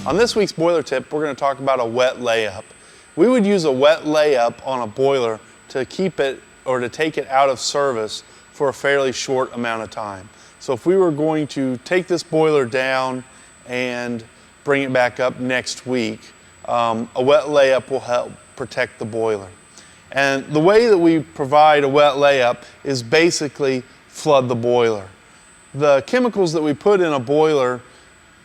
On this week's boiler tip, we're going to talk about a wet layup. We would use a wet layup on a boiler to keep it or to take it out of service for a fairly short amount of time. So if we were going to take this boiler down and bring it back up next week, a wet layup will help protect the boiler. And the way that we provide a wet layup is basically flood the boiler. The chemicals that we put in a boiler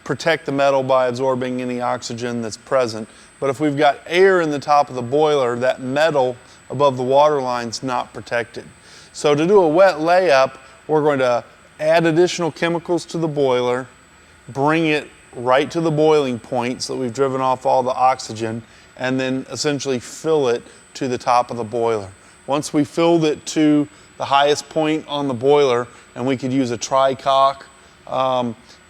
protect the metal by absorbing any oxygen that's present. But if we've got air in the top of the boiler, that metal above the water line's not protected. So to do a wet layup, we're going to add additional chemicals to the boiler, bring it right to the boiling point so that we've driven off all the oxygen, and then essentially fill it to the top of the boiler. Once we filled it to the highest point on the boiler, and we could use a tri-cock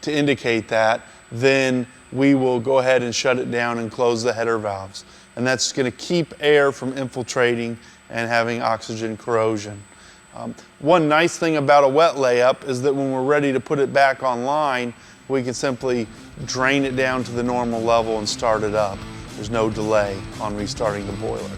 to indicate that, then we will go ahead and shut it down and close the header valves. And that's going to keep air from infiltrating and having oxygen corrosion. One nice thing about a wet layup is that when we're ready to put it back online, we can simply drain it down to the normal level and start it up. There's no delay on restarting the boiler.